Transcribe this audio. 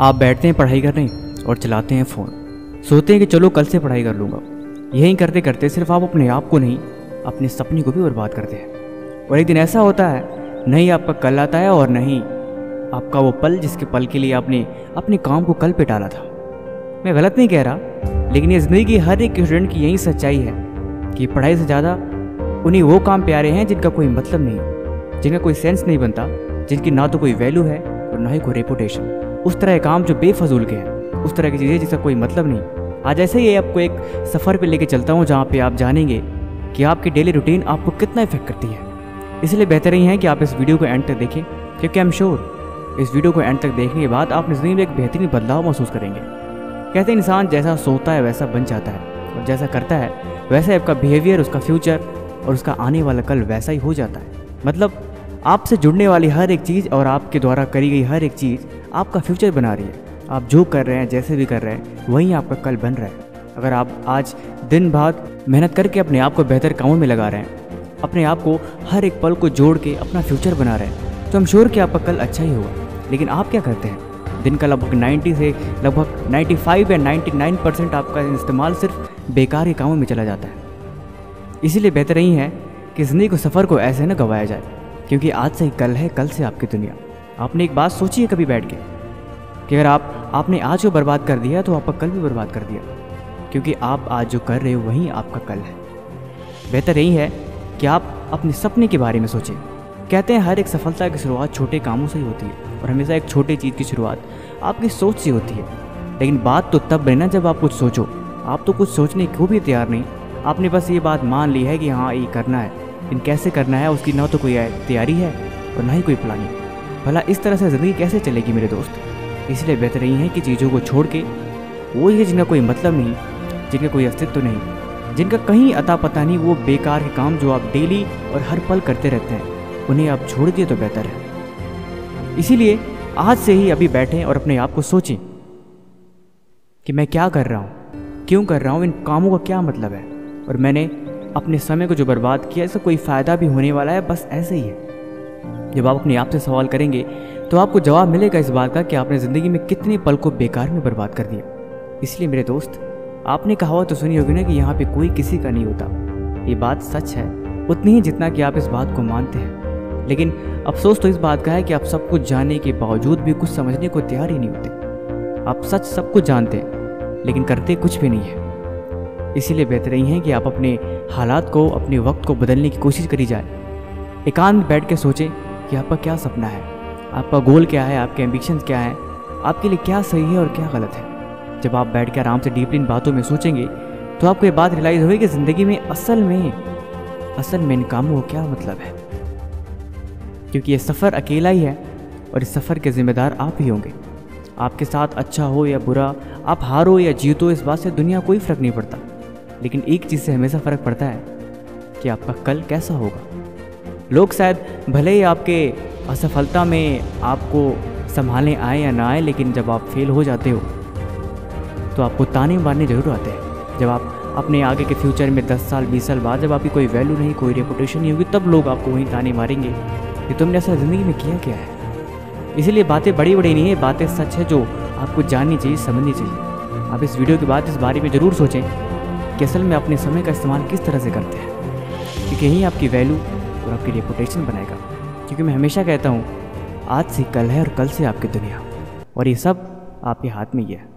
आप बैठते हैं पढ़ाई करने और चलाते हैं फ़ोन, सोचते हैं कि चलो कल से पढ़ाई कर लूँगा। यही करते करते सिर्फ आप अपने आप को नहीं, अपने सपने को भी बर्बाद करते हैं। और एक दिन ऐसा होता है, नहीं आपका कल आता है और नहीं आपका वो पल जिसके पल के लिए आपने अपने काम को कल पे टाला था। मैं गलत नहीं कह रहा, लेकिन ये ज़िंदगी की हर एक स्टूडेंट की यही सच्चाई है कि पढ़ाई से ज़्यादा उन्हें वो काम प्यारे हैं जिनका कोई मतलब नहीं, जिनका कोई सेंस नहीं बनता, जिनकी ना तो कोई वैल्यू है और ना ही कोई रेपुटेशन। उस तरह के काम जो बेफजूल के हैं, उस तरह की चीज़ें जिसका कोई मतलब नहीं। आज ऐसे ही आपको एक सफ़र पे लेके चलता हूँ जहाँ पे आप जानेंगे कि आपकी डेली रूटीन आपको कितना इफेक्ट करती है। इसलिए बेहतर ही है कि आप इस वीडियो को एंड तक देखें, क्योंकि आई एम श्योर इस वीडियो को एंड तक देखने के बाद आप ज़िंदगी में एक बेहतरीन बदलाव महसूस करेंगे। कहते हैं इंसान जैसा सोचता है वैसा बन जाता है, और जैसा करता है वैसा आपका बिहेवियर, उसका फ्यूचर और उसका आने वाला कल वैसा ही हो जाता है। मतलब आपसे जुड़ने वाली हर एक चीज़ और आपके द्वारा करी गई हर एक चीज़ आपका फ्यूचर बना रही है। आप जो कर रहे हैं, जैसे भी कर रहे हैं, वही आपका कल बन रहा है। अगर आप आज दिन भर मेहनत करके अपने आप को बेहतर कामों में लगा रहे हैं, अपने आप को हर एक पल को जोड़ के अपना फ्यूचर बना रहे हैं, तो हम श्योर कि आपका कल अच्छा ही होगा। लेकिन आप क्या करते हैं? दिन का लगभग 90 से लगभग 95 या 99% आपका इस्तेमाल सिर्फ बेकार के कामों में चला जाता है। इसीलिए बेहतर यही है कि ज़िंदगी को सफ़र को ऐसे न गंवाया जाए, क्योंकि आज से ही कल है, कल से आपकी दुनिया। आपने एक बात सोची है कभी बैठ के कि अगर आपने आज को बर्बाद कर दिया तो आपका कल भी बर्बाद कर दिया, क्योंकि आप आज जो कर रहे हो वही आपका कल है। बेहतर यही है कि आप अपने सपने के बारे में सोचें। कहते हैं हर एक सफलता की शुरुआत छोटे कामों से ही होती है, और हमेशा एक छोटी चीज़ की शुरुआत आपकी सोच से होती है। लेकिन बात तो तब बने ना जब आप कुछ सोचो। आप तो कुछ सोचने को भी तैयार नहीं, आपने बस ये बात मान ली है कि हाँ ये करना है, लेकिन कैसे करना है उसकी ना तो कोई तैयारी है और ना ही कोई प्लानिंग। भला इस तरह से ज़िंदगी कैसे चलेगी मेरे दोस्त? इसलिए बेहतर यही है कि चीज़ों को छोड़ के वो ये जिनका कोई मतलब नहीं, जिनका कोई अस्तित्व नहीं, जिनका कहीं अता पता नहीं, वो बेकार के काम जो आप डेली और हर पल करते रहते हैं, उन्हें आप छोड़ दिए तो बेहतर है। इसीलिए आज से ही अभी बैठें और अपने आप को सोचें कि मैं क्या कर रहा हूँ, क्यों कर रहा हूँ, इन कामों का क्या मतलब है, और मैंने अपने समय को जो बर्बाद किया इसका कोई फ़ायदा भी होने वाला है? बस ऐसे ही है। जब आप अपने आप से सवाल करेंगे तो आपको जवाब मिलेगा इस बात का कि आपने ज़िंदगी में कितने पल को बेकार में बर्बाद कर दिया। इसलिए मेरे दोस्त, आपने कहावत तो सुनी होगी ना कि यहाँ पे कोई किसी का नहीं होता। ये बात सच है उतनी ही जितना कि आप इस बात को मानते हैं। लेकिन अफसोस तो इस बात का है कि आप सब कुछ जानने के बावजूद भी कुछ समझने को तैयार ही नहीं होते। आप सच सब कुछ जानते हैं लेकिन करते कुछ भी नहीं है। इसीलिए बेहतर यही है कि आप अपने हालात को, अपने वक्त को बदलने की कोशिश करी जाए। एकांत में बैठ के सोचें कि आपका क्या सपना है, आपका गोल क्या है, आपके एम्बिशंस क्या हैं, आपके लिए क्या सही है और क्या गलत है। जब आप बैठ के आराम से डीपली इन बातों में सोचेंगे तो आपको ये बात रियलाइज़ होगी कि ज़िंदगी में असल में इन कामों का क्या मतलब है। क्योंकि ये सफ़र अकेला ही है और इस सफ़र के ज़िम्मेदार आप ही होंगे। आपके साथ अच्छा हो या बुरा, आप हारो या जीतो, इस बात से दुनिया कोई फ़र्क नहीं पड़ता। लेकिन एक चीज़ से हमेशा फ़र्क पड़ता है कि आपका कल कैसा होगा। लोग शायद भले ही आपके असफलता में आपको संभालने आए या ना आए, लेकिन जब आप फेल हो जाते हो तो आपको ताने मारने ज़रूर आते हैं। जब आप अपने आगे के फ्यूचर में 10 साल 20 साल बाद जब आपकी कोई वैल्यू नहीं, कोई रेपुटेशन नहीं होगी, तब लोग आपको वहीं ताने मारेंगे कि तुमने ऐसा ज़िंदगी में किया क्या है। इसीलिए बातें बड़ी बड़ी नहीं है, बातें सच है जो आपको जाननी चाहिए, समझनी चाहिए। आप इस वीडियो के बाद इस बारे में ज़रूर सोचें कि असल में अपने समय का इस्तेमाल किस तरह से करते हैं, क्योंकि यही आपकी वैल्यू और आपकी रेपुटेशन बनाएगा। क्योंकि मैं हमेशा कहता हूँ आज से कल है और कल से आपकी दुनिया, और ये सब आपके हाथ में ही है।